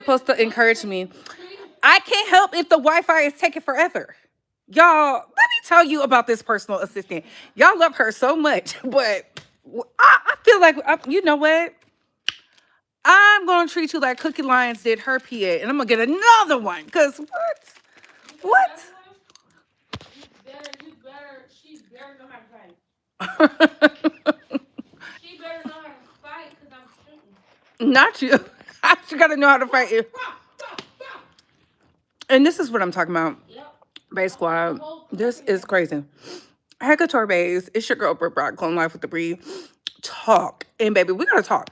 Supposed to encourage me. I can't help if the Wi-Fi is taking forever. Y'all, let me tell you about this personal assistant. Y'all love her so much, but I feel like you know what? I'm gonna treat you like Cookie Lyons did her PA, and I'm gonna get another one. Cause what? What? Not you. You gotta know how to fight you. And this is what I'm talking about. Bay Squad. This is crazy. Hey, Couture Bays. It's your girl, Britt Brock, going live with the Bree. Talk. And baby, we gotta talk.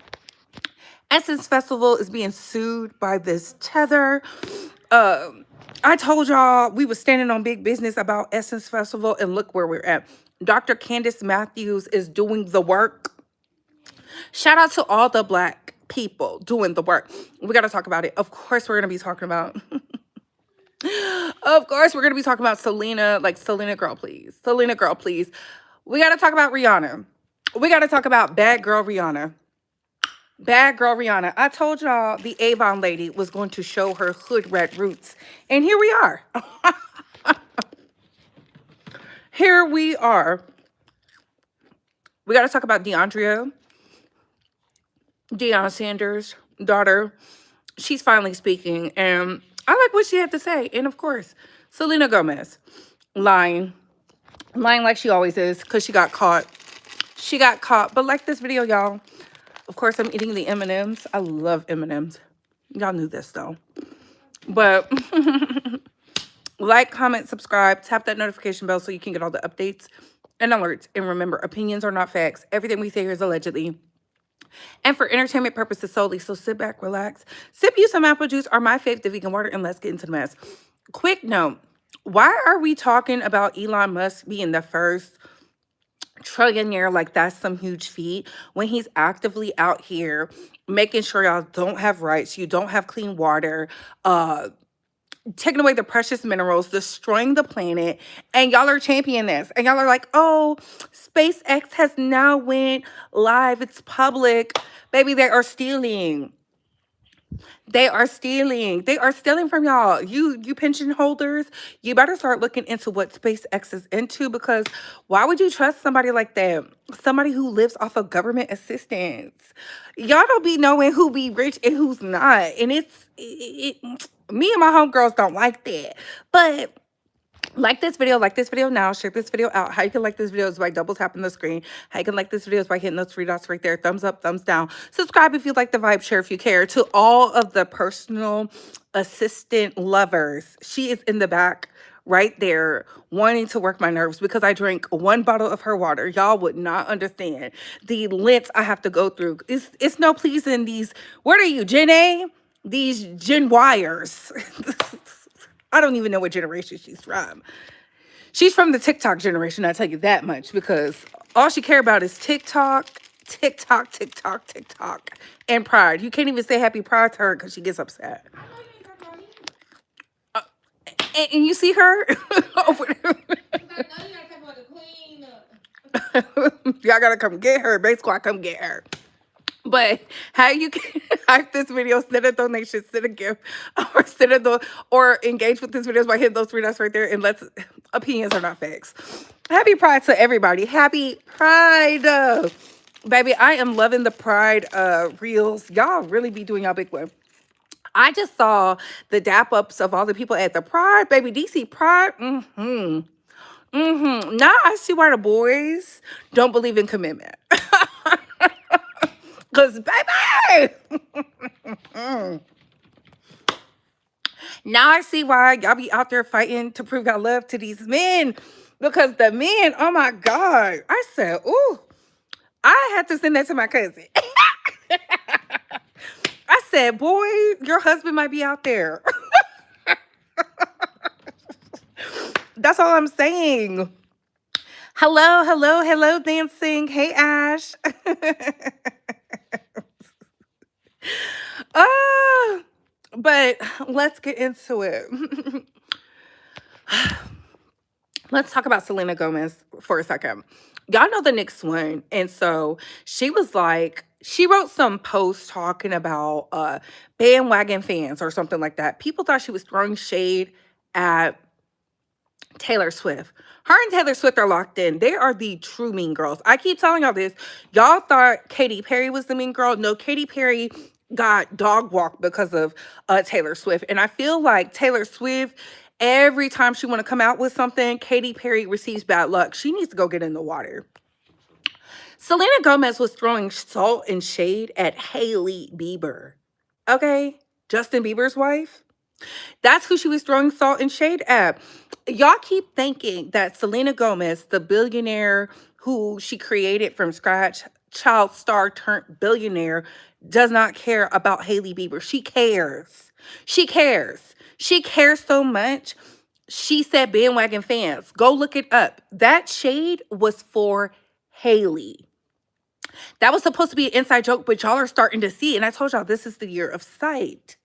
Essence Festival is being sued by this tether. I told y'all we was standing on big business about Essence Festival, and look where we're at. Dr. Candace Matthews is doing the work. Shout out to all the black people doing the work. We got to talk about it. Of course, we're going to be talking about. Of course, we're going to be talking about Selena. Like, Selena, girl, please. Selena, girl, please. We got to talk about Rihanna. We got to talk about bad girl Rihanna. Bad girl Rihanna. I told y'all the Avon lady was going to show her hood red roots. And here we are. Here we are. We got to talk about Deion Sanders' daughter. She's finally speaking, and I like what she had to say. And of course, Selena Gomez lying like she always is, because she got caught. She got caught. But like this video, y'all. Of course, I'm eating the M&Ms. I love M&Ms. Y'all knew this though. But like, comment, subscribe, tap that notification bell so you can get all the updates and alerts. And remember, opinions are not facts. Everything we say here is allegedly and for entertainment purposes solely. So sit back, relax, sip you some apple juice or my fave, the vegan water, and let's get into the mess. Quick note, why are we talking about Elon Musk being the first trillionaire? Like, that's some huge feat, when he's actively out here making sure y'all don't have rights, you don't have clean water, taking away the precious minerals, destroying the planet, and y'all are championing this. And y'all are like, oh, SpaceX has now went live. It's public. Baby, they are stealing. They are stealing. They are stealing from y'all. You pension holders, you better start looking into what SpaceX is into, because why would you trust somebody like that? Somebody who lives off of government assistance. Y'all don't be knowing who be rich and who's not. And me and my homegirls don't like that. But like this video now, share this video out. How you can like this video is by double tapping the screen. How you can like this video is by hitting those three dots right there. Thumbs up, thumbs down. Subscribe if you like the vibe, share if you care. To all of the personal assistant lovers, she is in the back right there wanting to work my nerves because I drank one bottle of her water. Y'all would not understand the lengths I have to go through. It's no pleasing these, what are you, Gen A? These Gen Wires. I don't even know what generation she's from. She's from the TikTok generation, I tell you that much, because all she care about is TikTok, TikTok, TikTok, TikTok, and Pride. You can't even say Happy Pride to her because she gets upset. And you see her over there. Y'all gotta come get her. Bay Squad, come get her. But how you can hype this video, send a donation, send a gift, or engage with this video by hitting those three dots right there. And opinions are not facts. Happy Pride to everybody. Happy Pride. Baby, I am loving the Pride reels. Y'all really be doing y'all big one. I just saw the dap ups of all the people at the Pride. Baby, DC Pride. Now I see why the boys don't believe in commitment. Because, baby, now I see why y'all be out there fighting to prove y'all love to these men. Because the men, oh my God. I said, ooh, I had to send that to my cousin. I said, boy, your husband might be out there. That's all I'm saying. Hello, dancing. Hey, Ash. But let's get into it. Let's talk about Selena Gomez for a second. Y'all know the next one. And so she was like, she wrote some post talking about bandwagon fans or something like that. People thought she was throwing shade at Taylor Swift. Her and Taylor Swift are locked in. They are the true mean girls. I keep telling y'all this. Y'all thought Katy Perry was the mean girl. No, Katy Perry got dog walked because of Taylor Swift. And I feel like Taylor Swift, every time she want to come out with something, Katy Perry receives bad luck. She needs to go get in the water. Selena Gomez was throwing salt and shade at Hailey Bieber. Okay? Justin Bieber's wife. That's who she was throwing salt and shade at. Y'all keep thinking that Selena Gomez, the billionaire who she created from scratch, child star turned billionaire, does not care about Hailey Bieber. She cares. She cares. She cares so much. She said bandwagon fans. Go look it up. That shade was for Hailey. That was supposed to be an inside joke, but y'all are starting to see. And I told y'all this is the year of sight.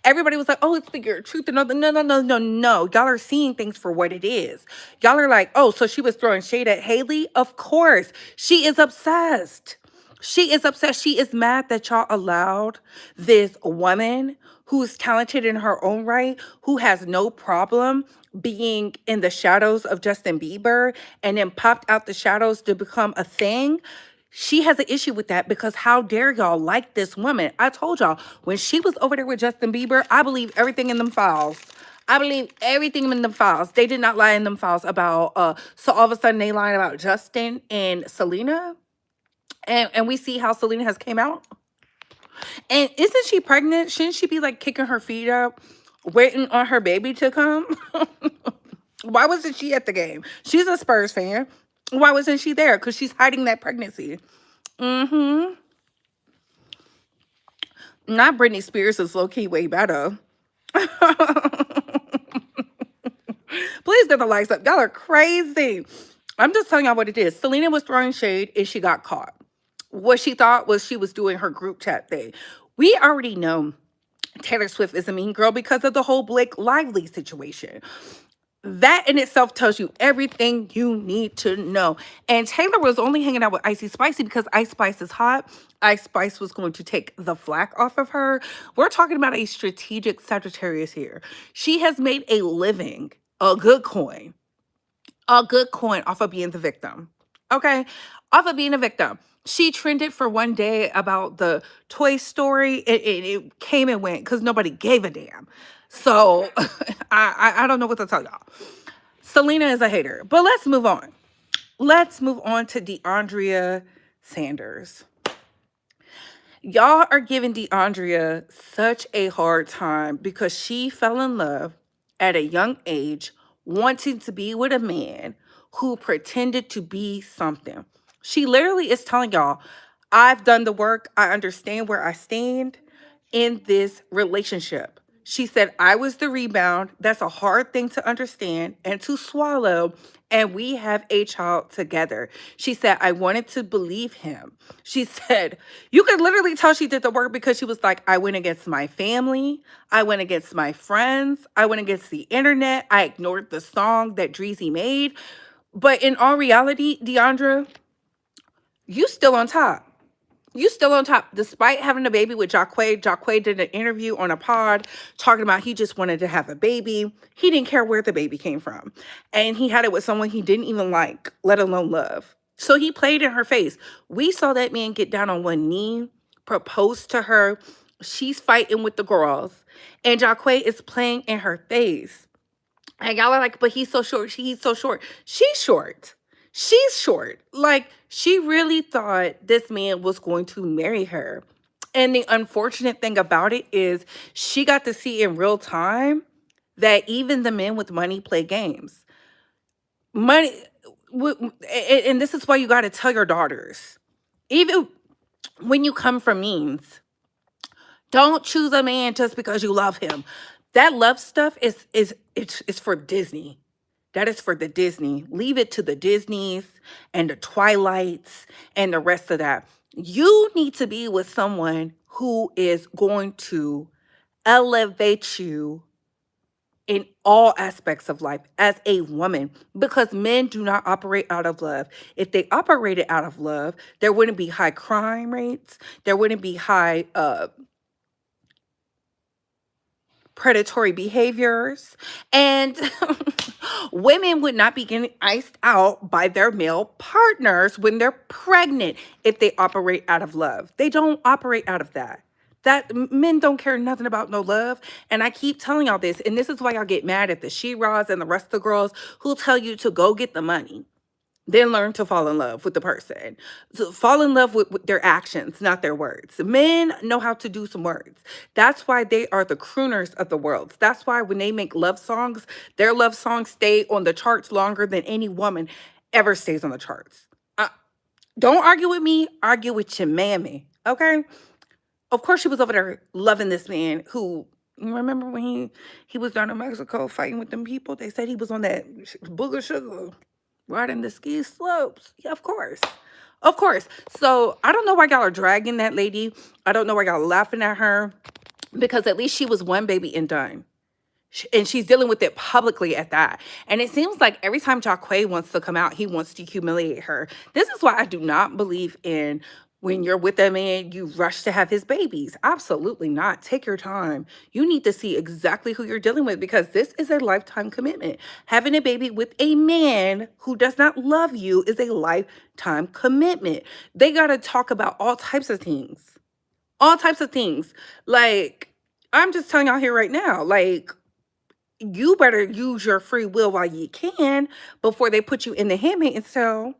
Everybody was like, oh, it's the year of truth. And no, no, no, no, no, no. Y'all are seeing things for what it is. Y'all are like, oh, so she was throwing shade at Hailey? Of course. She is obsessed. She is obsessed. She is mad that y'all allowed this woman who's talented in her own right, who has no problem being in the shadows of Justin Bieber and then popped out the shadows to become a thing. She has an issue with that because how dare y'all like this woman? I told y'all when she was over there with Justin Bieber, I believe everything in them files. I believe everything in them files. They did not lie in them files about so all of a sudden they lying about Justin and Selena. And we see how Selena has came out. And isn't she pregnant? Shouldn't she be like kicking her feet up, waiting on her baby to come? Why wasn't she at the game? She's a Spurs fan. Why wasn't she there? Because she's hiding that pregnancy. Mm-hmm. Not Britney Spears is low-key way better. Please get the likes up. Y'all are crazy. I'm just telling y'all what it is. Selena was throwing shade and she got caught. What she thought was she was doing her group chat thing. We already know Taylor Swift is a mean girl because of the whole Blake Lively situation. That in itself tells you everything you need to know. And Taylor was only hanging out with Icy Spicy because Ice Spice is hot. Ice Spice was going to take the flack off of her. We're talking about a strategic Sagittarius here. She has made a living, a good coin off of being the victim. Okay? Off of being a victim. She trended for one day about the Toy Story. It came and went because nobody gave a damn. So I don't know what to tell y'all. Selena is a hater. But let's move on. Let's move on to DeAndrea Sanders. Y'all are giving DeAndrea such a hard time because she fell in love at a young age, wanting to be with a man who pretended to be something. She literally is telling y'all, I've done the work. I understand where I stand in this relationship. She said, I was the rebound. That's a hard thing to understand and to swallow. And we have a child together. She said, I wanted to believe him. She said, you could literally tell she did the work because she was like, I went against my family. I went against my friends. I went against the internet. I ignored the song that Dreezy made. But in all reality, Deandra, you still on top. You still on top, despite having a baby with Jacquay. Jacquay did an interview on a pod talking about he just wanted to have a baby. He didn't care where the baby came from. And he had it with someone he didn't even like, let alone love. So he played in her face. We saw that man get down on one knee, propose to her. She's fighting with the girls. And Jacquay is playing in her face. And y'all are like, but he's so short. He's so short. She's short. She's short. Like, she really thought this man was going to marry her. And the unfortunate thing about it is she got to see in real time that even the men with money play games. Money, and this is why you got to tell your daughters, even when you come from means, don't choose a man just because you love him. That love stuff it's for Disney. That is for the Disney. Leave it to the Disneys and the Twilights and the rest of that. You need to be with someone who is going to elevate you in all aspects of life as a woman, because men do not operate out of love. If they operated out of love, there wouldn't be high crime rates, there wouldn't be high predatory behaviors, and women would not be getting iced out by their male partners when they're pregnant if they operate out of love. They don't operate out of that. Men don't care nothing about no love. And I keep telling y'all this, and this is why y'all get mad at the she-ras and the rest of the girls who tell you to go get the money, then learn to fall in love with the person. So fall in love with their actions, not their words. Men know how to do some words. That's why they are the crooners of the world. That's why when they make love songs, their love songs stay on the charts longer than any woman ever stays on the charts. Don't argue with me, argue with your mammy, okay? Of course she was over there loving this man who, you remember when he was down in Mexico fighting with them people? They said he was on that booger sugar riding the ski slopes. Yeah, of course. Of course. So I don't know why y'all are dragging that lady. I don't know why y'all are laughing at her, because at least she was one baby and done. And she's dealing with it publicly at that. And it seems like every time Jacquay wants to come out, he wants to humiliate her. This is why I do not believe in when you're with a man, you rush to have his babies. Absolutely not. Take your time. You need to see exactly who you're dealing with, because this is a lifetime commitment. Having a baby with a man who does not love you is a lifetime commitment. They got to talk about all types of things. All types of things. Like, I'm just telling y'all here right now, like, you better use your free will while you can before they put you in the handmaid's tale.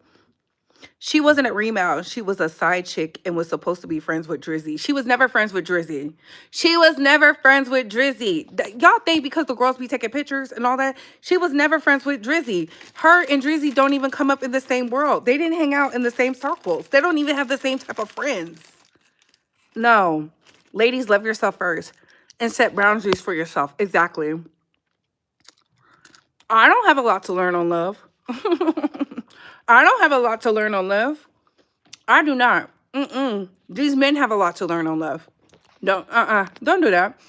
She wasn't a remount. She was a side chick and was supposed to be friends with Drizzy. She was never friends with Drizzy. She was never friends with Drizzy. Y'all think because the girls be taking pictures and all that, she was never friends with Drizzy. Her and Drizzy don't even come up in the same world. They didn't hang out in the same circles. They don't even have the same type of friends. No. Ladies, love yourself first and set boundaries for yourself. Exactly. I don't have a lot to learn on love. I don't have a lot to learn on love. I do not. These men have a lot to learn on love. Don't do that.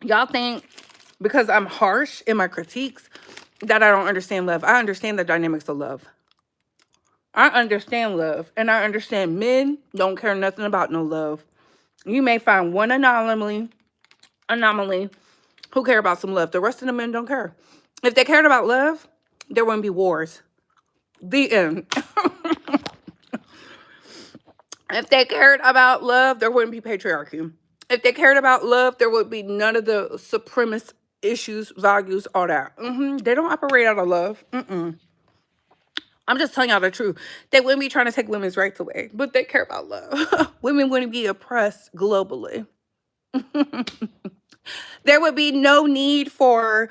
Y'all think because I'm harsh in my critiques that I don't understand love. I understand the dynamics of love. I understand love, and I understand men don't care nothing about no love. You may find one anomaly who care about some love. The rest of the men don't care. If they cared about love, there wouldn't be wars. The end. If they cared about love, there wouldn't be patriarchy. If they cared about love, there would be none of the supremacist issues, values, all that. They don't operate out of love. I'm just telling y'all the truth. They wouldn't be trying to take women's rights away, but they care about love. Women wouldn't be oppressed globally. There would be no need for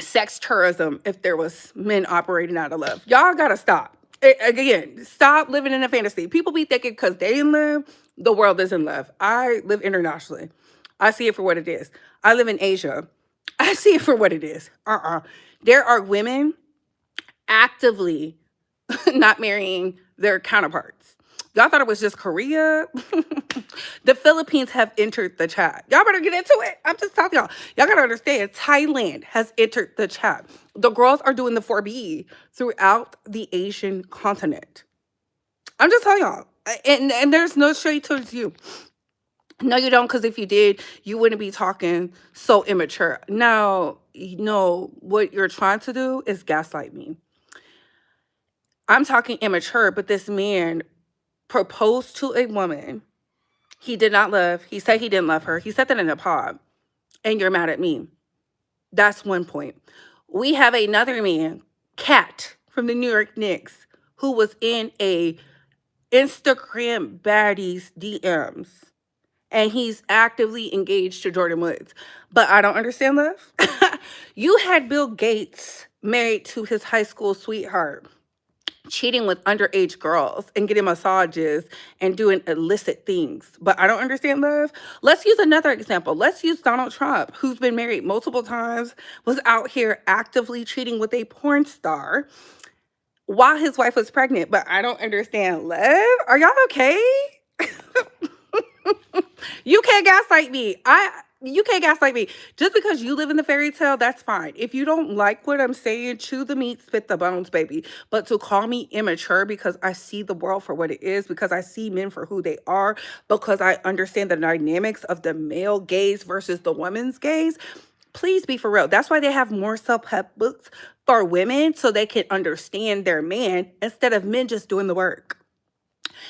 sex tourism if there was men operating out of love. Y'all gotta stop. Again, stop living in a fantasy. People be thinking because they in love, the world is in love. I live internationally. I see it for what it is. I live in Asia. I see it for what it is. There are women actively not marrying their counterparts. Y'all thought it was just Korea? The Philippines have entered the chat. Y'all better get into it. I'm just telling y'all. Y'all gotta understand, Thailand has entered the chat. The girls are doing the 4B throughout the Asian continent. I'm just telling y'all. And there's no shade towards you. No, you don't, because if you did, you wouldn't be talking so immature. Now, what you're trying to do is gaslight me. I'm talking immature, but this man proposed to a woman he did not love. He said he didn't love her. He said that in a pod. And you're mad at me. That's one point. We have another man, Cat, from the New York Knicks, who was in a Instagram baddies DMs. And he's actively engaged to Jordan Woods. But I don't understand love. You had Bill Gates married to his high school sweetheart, cheating with underage girls and getting massages and doing illicit things. But I don't understand love. Let's use another example. Let's use Donald Trump, who's been married multiple times, was out here actively cheating with a porn star while his wife was pregnant. But I don't understand love. Are y'all okay? You can't gaslight me. You can't gaslight me. Just because you live in the fairy tale, that's fine. If you don't like what I'm saying, chew the meat, spit the bones, baby. But to call me immature because I see the world for what it is, because I see men for who they are, because I understand the dynamics of the male gaze versus the woman's gaze, please be for real. That's why they have more self-help books for women so they can understand their man instead of men just doing the work.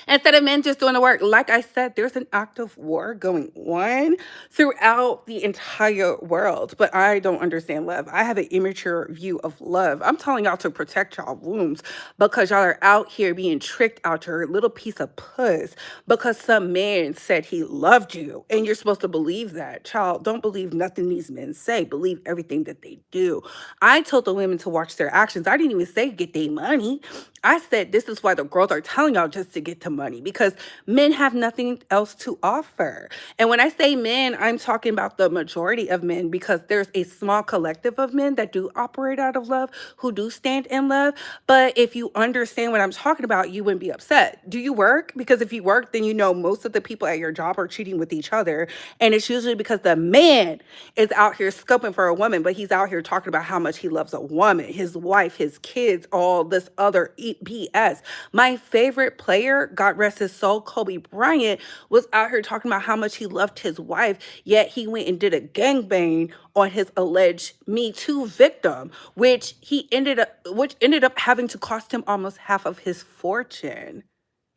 Instead of men just doing the work, like I said, there's an active war going on throughout the entire world. But I don't understand love. I have an immature view of love. I'm telling y'all to protect y'all wombs because y'all are out here being tricked out your little piece of puss because some man said he loved you and you're supposed to believe that. Child, don't believe nothing these men say. Believe everything that they do. I told the women to watch their actions. I didn't even say get their money. I said this is why the girls are telling y'all just to get to money because men have nothing else to offer. And when I say men, I'm talking about the majority of men because there's a small collective of men that do operate out of love, who do stand in love. But if you understand what I'm talking about, you wouldn't be upset. Do you work? Because if you work, then you know most of the people at your job are cheating with each other. And it's usually because the man is out here scoping for a woman, but he's out here talking about how much he loves a woman, his wife, his kids, all this other BS. My favorite player, God rest his soul, Kobe Bryant, was out here talking about how much he loved his wife, yet he went and did a gangbang on his alleged Me Too victim, which ended up having to cost him almost half of his fortune.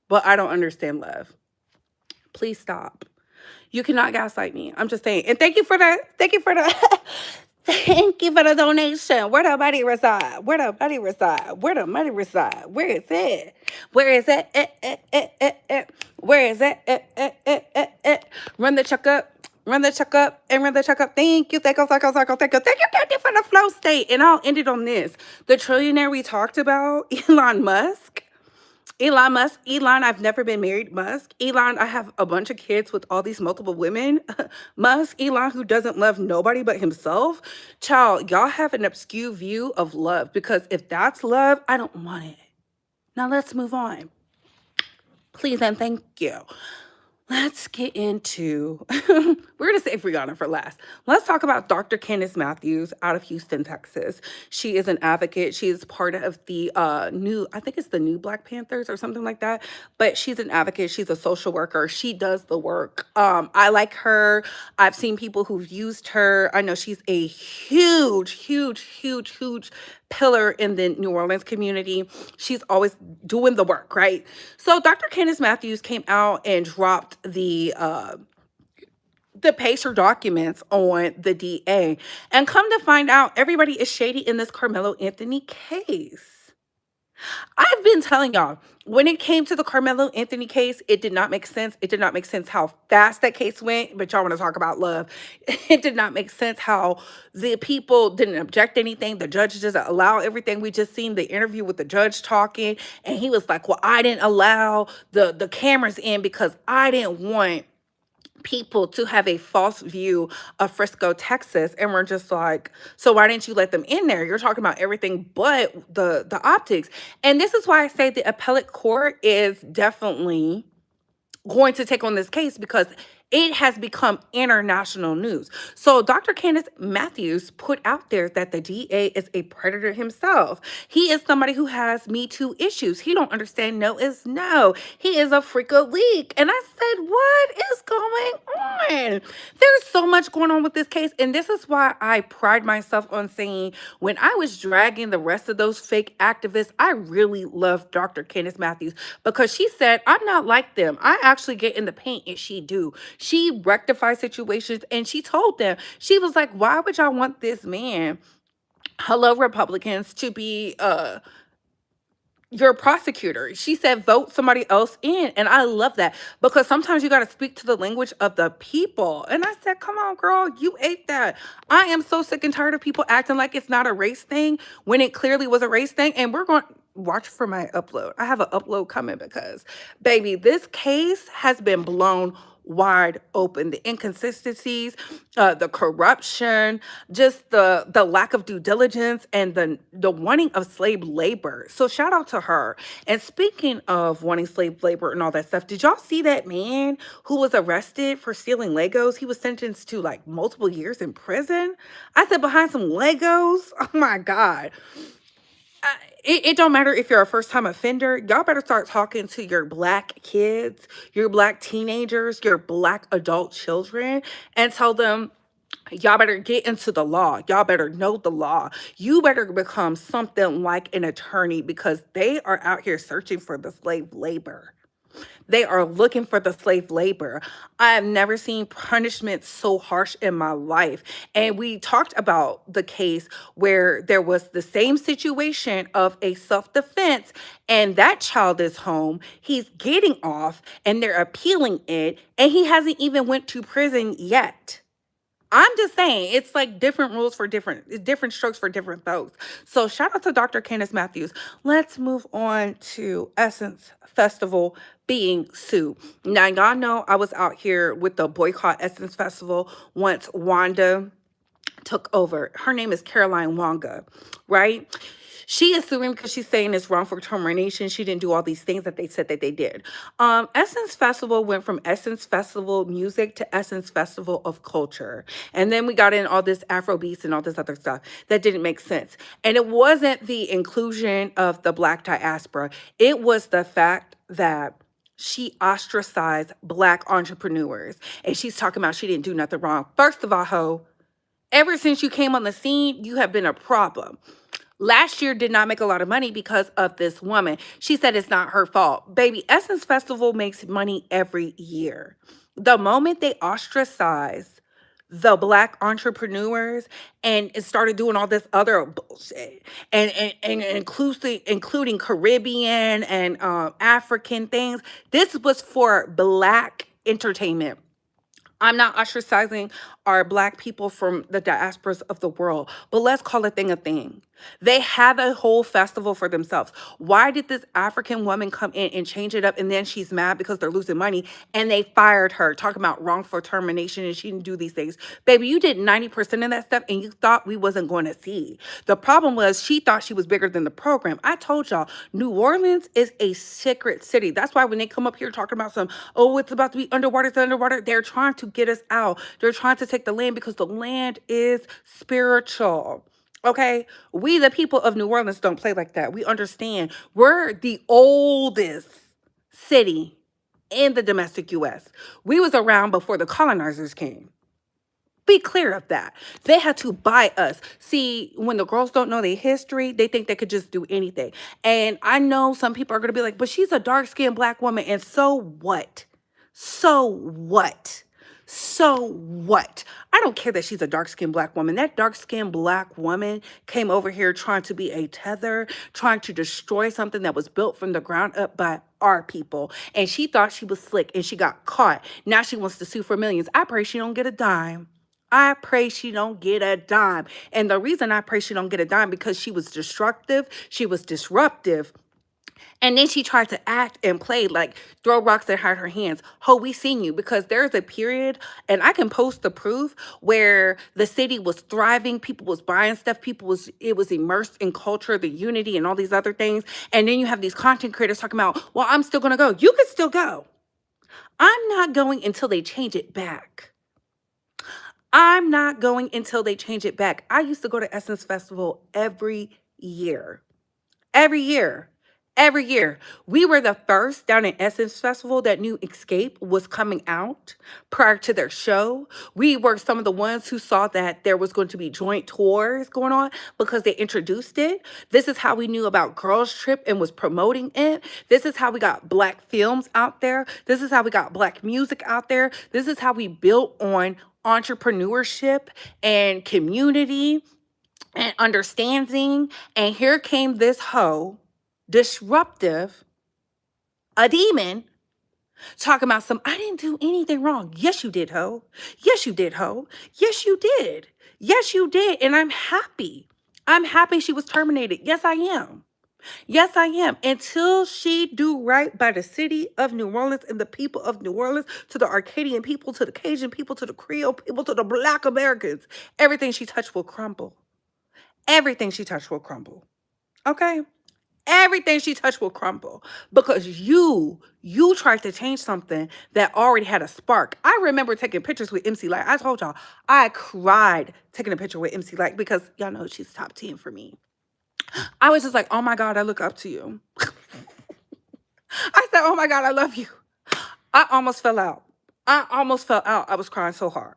But I don't understand love. Please stop. You cannot gaslight me. I'm just saying. And thank you for the donation. Where the money reside? Where the money reside? Where the money reside? Where is it? Where is it? Where is it? Run the check up. Run the check up and run the check up. Thank you. Thank you. Thank you. Thank you. Thank you. Thank you, Candy, for the flow state. And I'll end it on this. The trillionaire we talked about, Elon Musk. Elon, I've never been married. Musk, Elon, I have a bunch of kids with all these multiple women. Musk, Elon, who doesn't love nobody but himself. Child, y'all have an obscure view of love because if that's love, I don't want it. Now let's move on. Please and thank you. Let's get into, we're going to save Rihanna for last. Let's talk about Dr. Candace Matthews out of Houston, Texas. She is an advocate. She is part of the I think it's the new Black Panthers or something like that. But she's an advocate. She's a social worker. She does the work. I like her. I've seen people who've used her. I know she's a huge pillar in the New Orleans community. She's always doing the work, right? So Dr. Candace Matthews came out and dropped the Pacer documents on the DA. And come to find out, everybody is shady in this Carmelo Anthony case. I've been telling y'all, when it came to the Carmelo Anthony case, it did not make sense. It did not make sense how fast that case went, but y'all want to talk about love. It did not make sense how the people didn't object anything. The judge doesn't allow everything. We just seen the interview with the judge talking, and he was like, well, I didn't allow the cameras in because I didn't want people to have a false view of Frisco, Texas. And we're just like, so why didn't you let them in there? You're talking about everything but the optics. And this is why I say the appellate court is definitely going to take on this case because it has become international news. So Dr. Candace Matthews put out there that the DA is a predator himself. He is somebody who has Me Too issues. He don't understand no is no. He is a freak of leak. And I said, what is going on? There's so much going on with this case. And this is why I pride myself on saying when I was dragging the rest of those fake activists, I really love Dr. Candace Matthews because she said, I'm not like them. I actually get in the paint and she do. She rectified situations and she told them, she was like, why would y'all want this man, hello Republicans, to be your prosecutor? She said, vote somebody else in. And I love that because sometimes you got to speak to the language of the people. And I said, come on, girl, you ate that. I am so sick and tired of people acting like it's not a race thing when it clearly was a race thing. And we're going watch for my upload. I have an upload coming because, baby, this case has been blown wide open. The inconsistencies, the corruption, just the lack of due diligence, and the wanting of slave labor. So shout out to her. And speaking of wanting slave labor and all that stuff, did y'all see that man who was arrested for stealing Legos? He was sentenced to like multiple years in prison. I said behind some Legos. Oh my God. It don't matter if you're a first time offender. Y'all better start talking to your black kids, your black teenagers, your black adult children, and tell them, y'all better get into the law. Y'all better know the law. You better become something like an attorney because they are out here searching for the slave labor. They are looking for the slave labor. I have never seen punishment so harsh in my life. And we talked about the case where there was the same situation of a self-defense, and that child is home. He's getting off, and they're appealing it, and he hasn't even went to prison yet. I'm just saying, it's like different rules for different strokes for different folks. So shout out to Dr. Candace Matthews. Let's move on to Essence Festival being sued. Now, y'all know I was out here with the Boycott Essence Festival once Wanda took over. Her name is Caroline Wanga, right? She is suing because she's saying it's wrongful termination. She didn't do all these things that they said that they did. Essence Festival went from Essence Festival music to Essence Festival of culture. And then we got in all this Afro beats and all this other stuff that didn't make sense. And it wasn't the inclusion of the Black diaspora. It was the fact that she ostracized Black entrepreneurs. And she's talking about she didn't do nothing wrong. First of all, ho, ever since you came on the scene, you have been a problem. Last year did not make a lot of money because of this woman. She said it's not her fault. Baby, Essence Festival makes money every year. The moment they ostracized the Black entrepreneurs and it started doing all this other bullshit and including Caribbean and African things, this was for Black entertainment. I'm not ostracizing our Black people from the diasporas of the world, but let's call a thing a thing. They have a whole festival for themselves. Why did this African woman come in and change it up and then she's mad because they're losing money and they fired her, talking about wrongful termination and she didn't do these things? Baby, you did 90% of that stuff and you thought we wasn't going to see. The problem was she thought she was bigger than the program. I told y'all, New Orleans is a secret city. That's why when they come up here talking about some, oh, it's about to be underwater, it's underwater, they're trying to get us out. They're trying to take the land because the land is spiritual. Okay, we the people of New Orleans don't play like that. We understand we're the oldest city in the domestic US. We was around before the colonizers came. Be clear of that. They had to buy us. See, when the girls don't know their history, they think they could just do anything. And I know some people are going to be like, but she's a dark-skinned Black woman. And so what? So what? So what? I don't care that she's a dark-skinned Black woman. That dark-skinned Black woman came over here trying to be a tether, trying to destroy something that was built from the ground up by our people. And she thought she was slick and she got caught. Now she wants to sue for millions. I pray she don't get a dime. I pray she don't get a dime. And the reason I pray she don't get a dime because she was destructive, she was disruptive, and then she tried to act and play like throw rocks and hide her hands. Ho, we seen you because there's a period, and I can post the proof where the city was thriving, people was buying stuff, it was immersed in culture, the unity, and all these other things. And then you have these content creators talking about, well, I'm still gonna go. You can still go. I'm not going until they change it back. I'm not going until they change it back. I used to go to Essence Festival every year. Every year. Every year. We were the first down in Essence Festival that knew Escape was coming out prior to their show. We were some of the ones who saw that there was going to be joint tours going on because they introduced it. This is how we knew about Girls Trip and was promoting it. This is how we got Black films out there. This is how we got Black music out there. This is how we built on entrepreneurship and community and understanding. And here came this hoe, disruptive, a demon, talking about some, I didn't do anything wrong. Yes, you did, ho. Yes, you did, ho. Yes, you did. Yes, you did. And I'm happy. I'm happy she was terminated. Yes, I am. Yes, I am. Until she do right by the city of New Orleans and the people of New Orleans, to the Arcadian people, to the Cajun people, to the Creole people, to the Black Americans, everything she touched will crumble. Everything she touched will crumble. Okay? Everything she touched will crumble because you tried to change something that already had a spark. I remember taking pictures with MC Light. I told y'all, I cried taking a picture with MC Light because y'all know she's top 10 for me. I was just like, oh my God, I look up to you. I said, oh my God, I love you. I almost fell out. I almost fell out. I was crying so hard.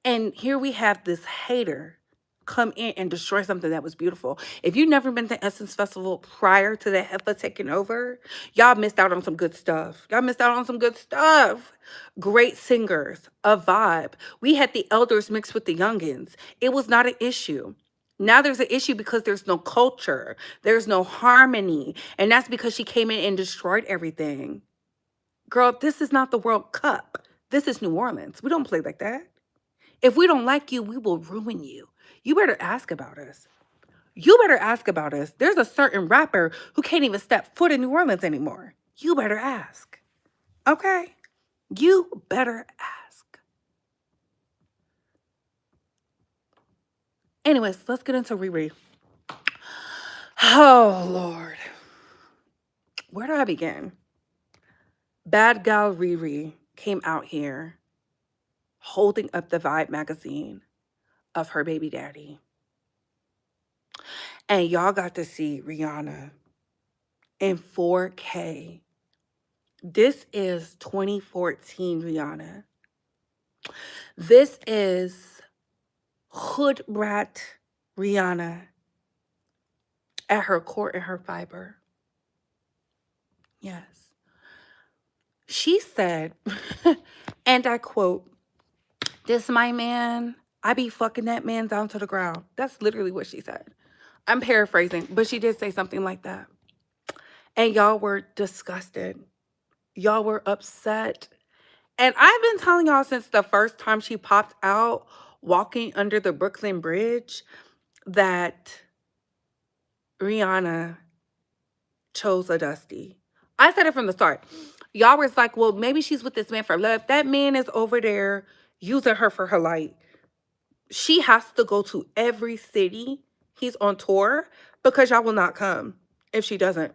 And here we have this hater come in and destroy something that was beautiful. If you've never been to Essence Festival prior to the heifer taking over, y'all missed out on some good stuff. Y'all missed out on some good stuff. Great singers, a vibe. We had the elders mixed with the youngins. It was not an issue. Now there's an issue because there's no culture. There's no harmony. And that's because she came in and destroyed everything. Girl, this is not the World Cup. This is New Orleans. We don't play like that. If we don't like you, we will ruin you. You better ask about us. You better ask about us. There's a certain rapper who can't even step foot in New Orleans anymore. You better ask. Okay? You better ask. Anyways, let's get into Riri. Oh, Lord. Where do I begin? Bad gal Riri came out here holding up the Vibe magazine of her baby daddy. And y'all got to see Rihanna in 4K. This is 2014 Rihanna. This is hood rat Rihanna at her core and her fiber. Yes. She said, and I quote, "This my man. I be fucking that man down to the ground." That's literally what she said. I'm paraphrasing, but she did say something like that. And y'all were disgusted. Y'all were upset. And I've been telling y'all since the first time she popped out walking under the Brooklyn Bridge that Rihanna chose a Dusty. I said it from the start. Y'all was like, well, maybe she's with this man for love. That man is over there using her for her light. She has to go to every city he's on tour because y'all will not come if she doesn't.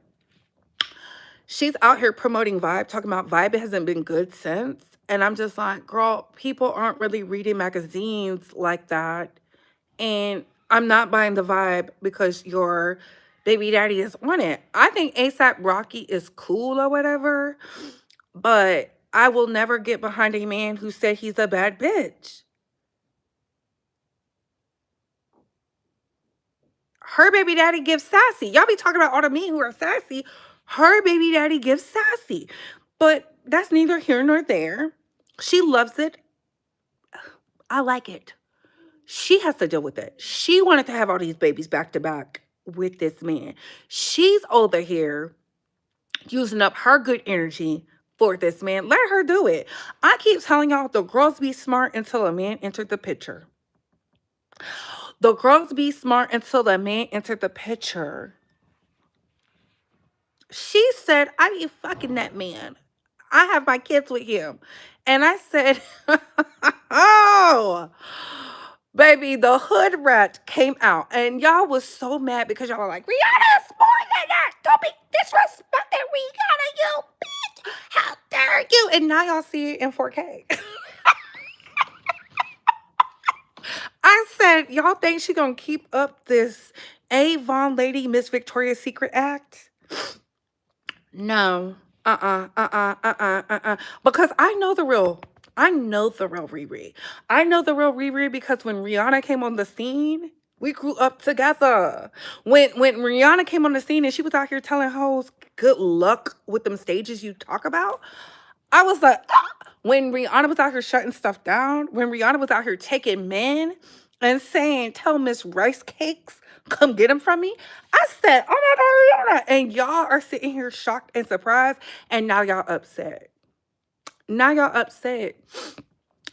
She's out here promoting Vibe, talking about Vibe hasn't been good since. And I'm just like, girl, people aren't really reading magazines like that. And I'm not buying the Vibe because your baby daddy is on it. I think ASAP Rocky is cool or whatever, but I will never get behind a man who said he's a bad bitch. Her baby daddy gives sassy. Y'all be talking about all the men who are sassy. Her baby daddy gives sassy. But that's neither here nor there. She loves it. I like it. She has to deal with it. She wanted to have all these babies back to back with this man. She's over here using up her good energy for this man. Let her do it. I keep telling y'all the girls be smart until a man entered the picture. The girls be smart until the man entered the picture. She said, I be fucking that man. I have my kids with him. And I said, oh, baby, the hood rat came out. And y'all was so mad because y'all were like, Rihanna's more than that. Don't be disrespecting Rihanna, you bitch. How dare you? And now y'all see it in 4K. I said, y'all think she gonna keep up this Avon Lady Miss Victoria's Secret act? No. Because I know the real Riri. I know the real Riri because when Rihanna came on the scene, we grew up together. When Rihanna came on the scene and she was out here telling hoes good luck with them stages you talk about, I was like, ah. When Rihanna was out here shutting stuff down, when Rihanna was out here taking men and saying, tell Miss Rice Cakes, come get them from me. I said, oh my God, Rihanna. And y'all are sitting here shocked and surprised. And now y'all upset. Now y'all upset.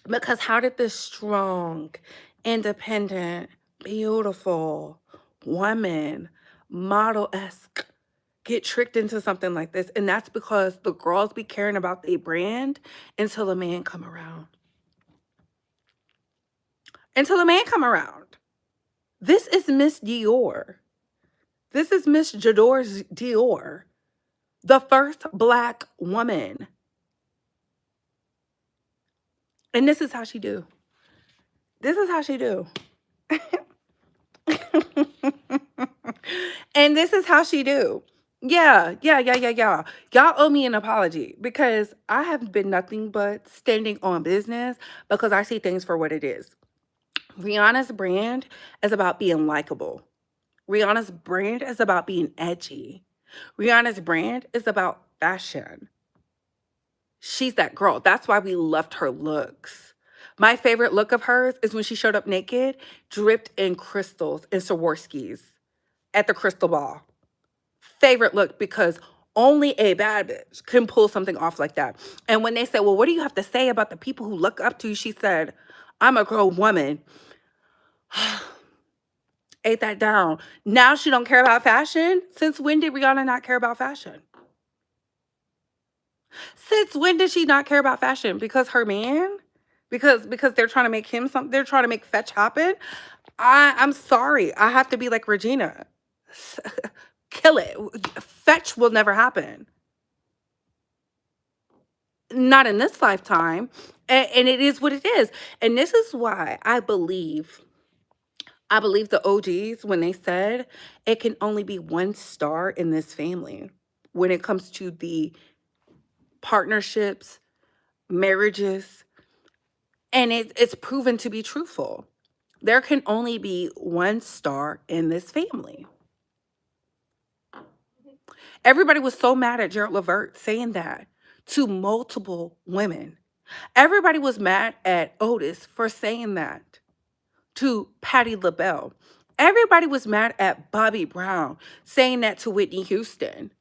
Because how did this strong, independent, beautiful woman model-esque get tricked into something like this. And that's because the girls be caring about their brand until the man come around. Until the man come around. This is Miss Dior. This is Miss Jador's Dior, the first black woman. And this is how she do. This is how she do. And this is how she do. Yeah. Y'all owe me an apology because I have been nothing but standing on business because I see things for what it is. Rihanna's brand is about being likable. Rihanna's brand is about being edgy. Rihanna's brand is about fashion. She's that girl. That's why we loved her looks. My favorite look of hers is when she showed up naked, dripped in crystals and Swarovskis at the crystal ball. Favorite look because only a bad bitch can pull something off like that. And when they said, well, what do you have to say about the people who look up to you? She said, I'm a grown woman. Ate that down. Now she don't care about fashion. Since when did Rihanna not care about fashion? Since when did she not care about fashion? Because her man? Because they're trying to make him something. They're trying to make fetch happen. I'm sorry. I have to be like Regina. Kill it. Fetch will never happen. Not in this lifetime. And it is what it is. And this is why I believe the OGs when they said it can only be one star in this family when it comes to the partnerships, marriages, and it's proven to be truthful. There can only be one star in this family. Everybody was so mad at Gerald Levert saying that to multiple women. Everybody was mad at Otis for saying that to Patti LaBelle. Everybody was mad at Bobby Brown saying that to Whitney Houston.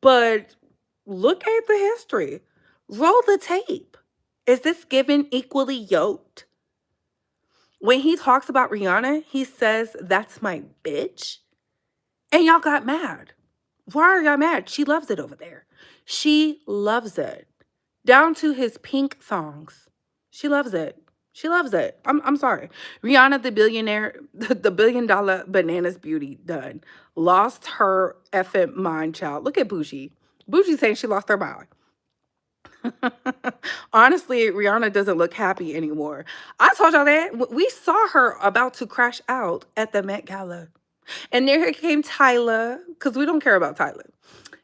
But look at the history. Roll the tape. Is this given equally yoked? When he talks about Rihanna, he says, that's my bitch. And y'all got mad. Why are y'all mad? She loves it over there. She loves it. Down to his pink songs. She loves it. She loves it. I'm sorry. Rihanna, the billionaire, the $1 billion bananas beauty done. Lost her effing mind, child. Look at Bougie. Bougie saying she lost her mind. Honestly, Rihanna doesn't look happy anymore. I told y'all that. We saw her about to crash out at the Met Gala. And there came Tyler, because we don't care about Tyler.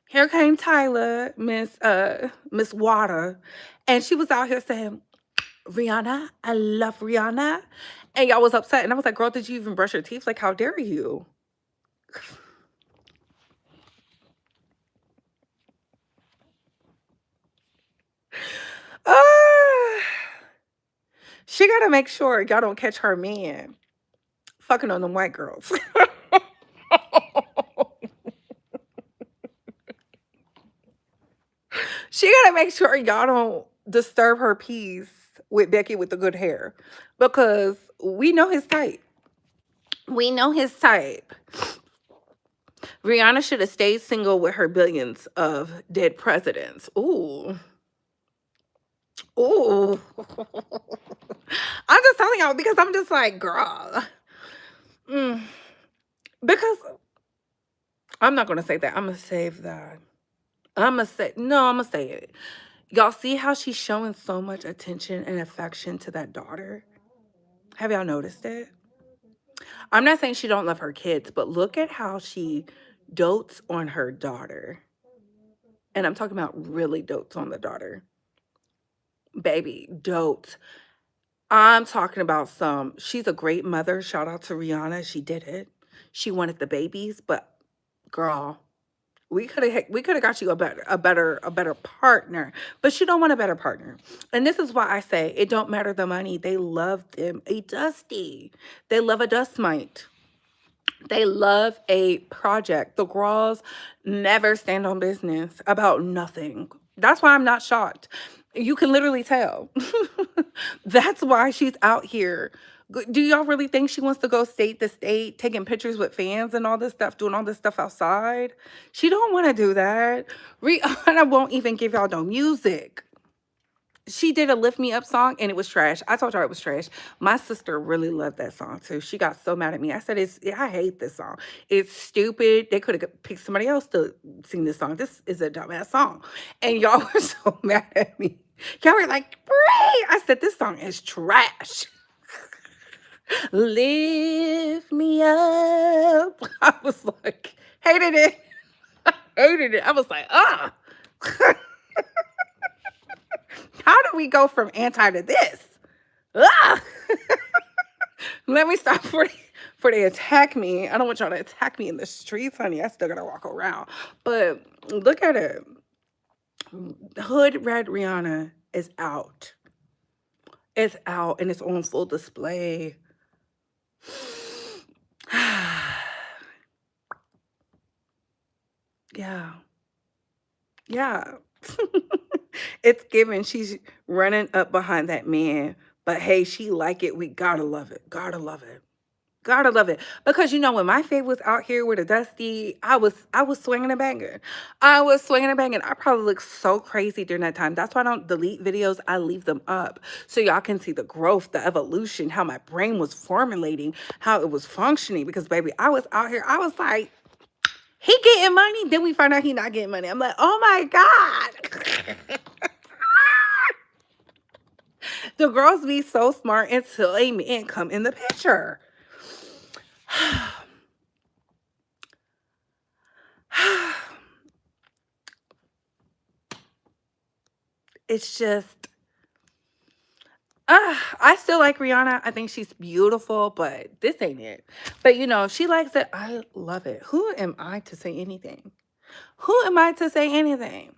Here came Tyler, Miss Water, and she was out here saying, Rihanna, I love Rihanna. And y'all was upset. And I was like, girl, did you even brush your teeth? Like, how dare you? She got to make sure y'all don't catch her man fucking on them white girls. She got to make sure y'all don't disturb her peace with Becky with the good hair because we know his type. We know his type. Rihanna should have stayed single with her billions of dead presidents. Ooh. Ooh. I'm just telling y'all because I'm just like, girl. Because I'm not going to say that. I'm going to save that. I'm going to say it. Y'all see how she's showing so much attention and affection to that daughter? Have y'all noticed it? I'm not saying she don't love her kids, but look at how she dotes on her daughter. And I'm talking about really dotes on the daughter. Baby, dotes. I'm talking about she's a great mother. Shout out to Rihanna. She did it. She wanted the babies, but girl, we could have got you a better partner, but she don't want a better partner. And this is why I say it don't matter the money. They love them a dusty. They love a dust mite. They love a project. The girls never stand on business about nothing. That's why I'm not shocked. You can literally tell. That's why she's out here. Do y'all really think she wants to go state to state, taking pictures with fans and all this stuff, doing all this stuff outside? She don't want to do that. Rihanna won't even give y'all no music. She did a Lift Me Up song and it was trash. I told her it was trash. My sister really loved that song too. She got so mad at me. I said, I hate this song. It's stupid. They could have picked somebody else to sing this song. This is a dumbass song. And y'all were so mad at me. Y'all were like, Brie. I said, this song is trash. Lift me up. I was like, hated it. Hated it. I was like, ah. How do we go from anti to this? Ah! Let me stop before they attack me. I don't want y'all to attack me in the streets, honey. I still gotta walk around. But look at it. Hood Red Rihanna is out. It's out and it's on full display. Yeah. Yeah. It's given. She's running up behind that man. But hey, she like it. We gotta love it. Gotta love it. Gotta love it. Because you know, when my fave was out here with a dusty, I was swinging and banging. I was swinging and banging. I probably looked so crazy during that time. That's why I don't delete videos. I leave them up so y'all can see the growth, the evolution, how my brain was formulating, how it was functioning. Because baby, I was out here. I was like, he getting money. Then we find out he not getting money. I'm like, oh my God. The girls be so smart until a man come in the picture. It's just, I still like Rihanna. I think she's beautiful, but this ain't it. But you know, if she likes it, I love it. Who am I to say anything? Who am I to say anything?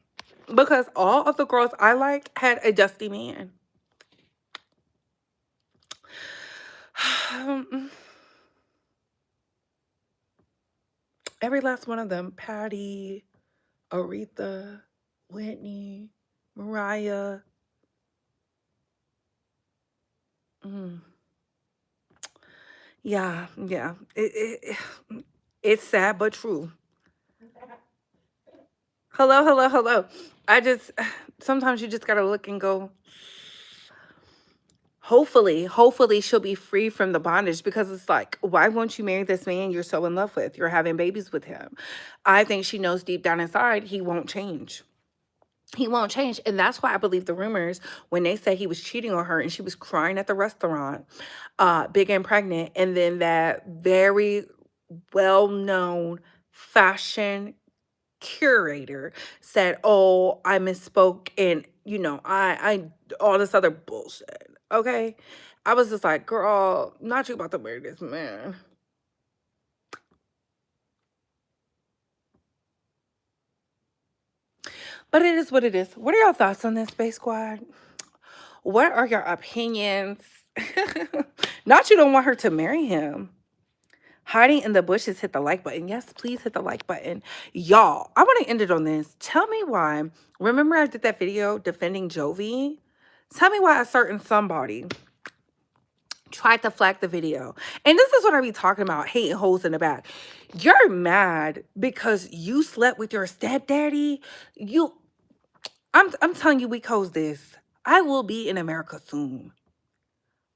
Because all of the girls I liked had a dusty man. Every last one of them, Patty, Aretha, Whitney, Mariah. Mm, yeah, yeah. It's sad but true. Hello, hello, hello. I just sometimes you just gotta look and go, hopefully she'll be free from the bondage because it's like, why won't you marry this man you're so in love with? You're having babies with him. I think she knows deep down inside he won't change. He won't change. And that's why I believe the rumors when they say he was cheating on her and she was crying at the restaurant, big and pregnant. And then that very well known fashion curator said, "Oh, I misspoke," and you know, I all this other bullshit. Okay, I was just like, "Girl, not you about to marry this man." But it is what it is. What are your thoughts on this, Space Squad? What are your opinions? Not you don't want her to marry him. Hiding in the bushes, hit the like button. Yes, please hit the like button. Y'all, I want to end it on this. Tell me why. Remember I did that video defending Jovi? Tell me why a certain somebody tried to flag the video. And this is what I be talking about, hating holes in the back. You're mad because you slept with your stepdaddy. I'm telling you, we close this. I will be in America soon.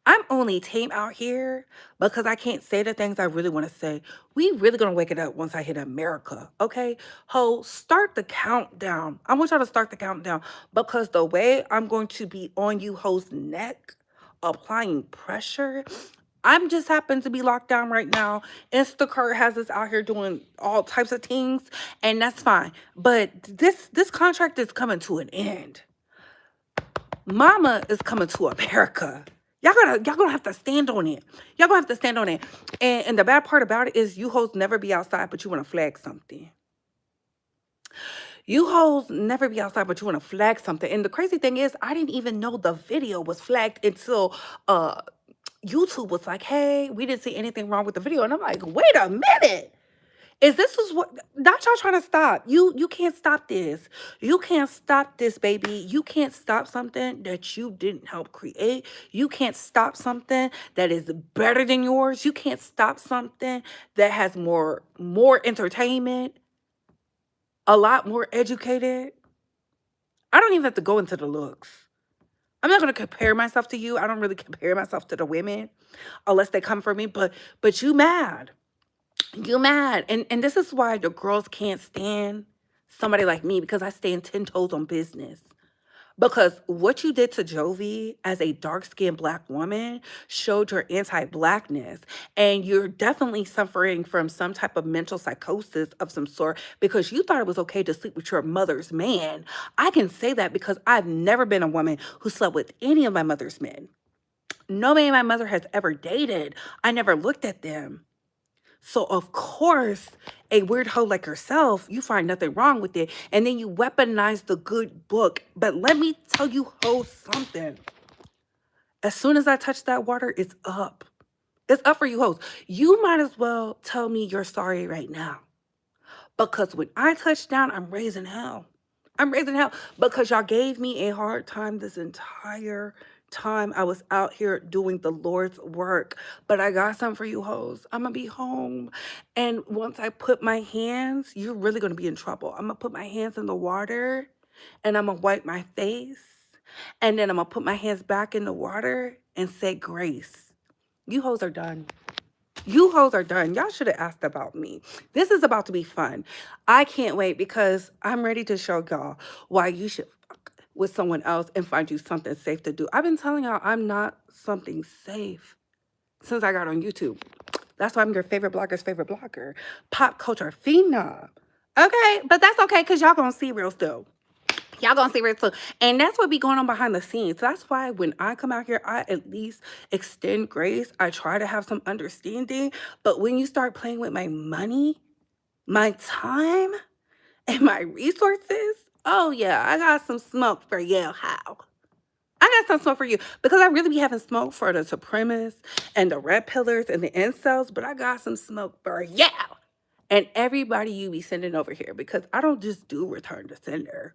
I'm only tame out here because I can't say the things I really want to say. We really gonna wake it up once I hit America, okay? Ho, start the countdown. I want y'all to start the countdown because the way I'm going to be on you ho's neck, applying pressure. I'm just happen to be locked down right now. Instacart has us out here doing all types of things, and that's fine. But this contract is coming to an end. Mama is coming to America. Y'all gonna have to stand on it. Y'all gonna have to stand on it. And the bad part about it is you hoes never be outside, but you wanna flag something. You hoes never be outside, but you wanna flag something. And the crazy thing is, I didn't even know the video was flagged until YouTube was like, hey, we didn't see anything wrong with the video. And I'm like, wait a minute. Is this is what not y'all trying to stop. You can't stop this. You can't stop this, baby. You can't stop something that you didn't help create. You can't stop something that is better than yours. You can't stop something that has more entertainment, a lot more educated. I don't even have to go into the looks. I'm not gonna compare myself to you. I don't really compare myself to the women unless they come for me. But you mad. You mad. And this is why the girls can't stand somebody like me because I stand 10 toes on business. Because what you did to Jovi as a dark-skinned black woman showed your anti-blackness. And you're definitely suffering from some type of mental psychosis of some sort because you thought it was okay to sleep with your mother's man. I can say that because I've never been a woman who slept with any of my mother's men. No man my mother has ever dated. I never looked at them. So of course, a weird hoe like yourself, you find nothing wrong with it, and then you weaponize the good book. But let me tell you, hoes, something. As soon as I touch that water, it's up. It's up for you, hoes. You might as well tell me you're sorry right now, because when I touch down, I'm raising hell. I'm raising hell because y'all gave me a hard time this entire time I was out here doing the Lord's work. But I got something for you hoes. I'm gonna be home. And once I put my hands, you're really gonna be in trouble. I'm gonna put my hands in the water and I'm gonna wipe my face. And then I'm gonna put my hands back in the water and say grace. You hoes are done. You hoes are done. Y'all should have asked about me. This is about to be fun. I can't wait because I'm ready to show y'all why you should fuck with someone else and find you something safe to do. I've been telling y'all I'm not something safe since I got on YouTube. That's why I'm your favorite blogger's favorite blogger. Pop culture phenom. Okay, but that's okay because y'all gonna see real still. Y'all gonna see it too. And that's what be going on behind the scenes. That's why when I come out here, I at least extend grace. I try to have some understanding. But when you start playing with my money, my time, and my resources, oh yeah, I got some smoke for you. How? I got some smoke for you. Because I really be having smoke for the supremacists and the red pillars and the incels, but I got some smoke for you. And everybody you be sending over here because I don't just do return to sender.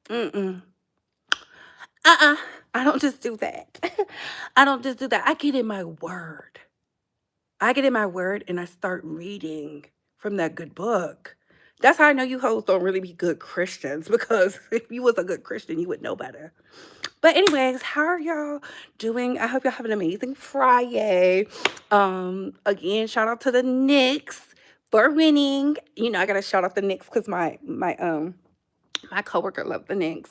Mm-mm. Uh-uh. I don't just do that. I don't just do that. I get in my word. I get in my word and I start reading from that good book. That's how I know you hoes don't really be good Christians because if you was a good Christian, you would know better. But anyways, how are y'all doing? I hope y'all have an amazing Friday. Again, shout out to the Knicks for winning. You know, I gotta shout out the Knicks because my coworker loved the Knicks.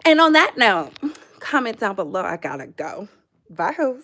And on that note, comment down below. I gotta go. Bye, hoes.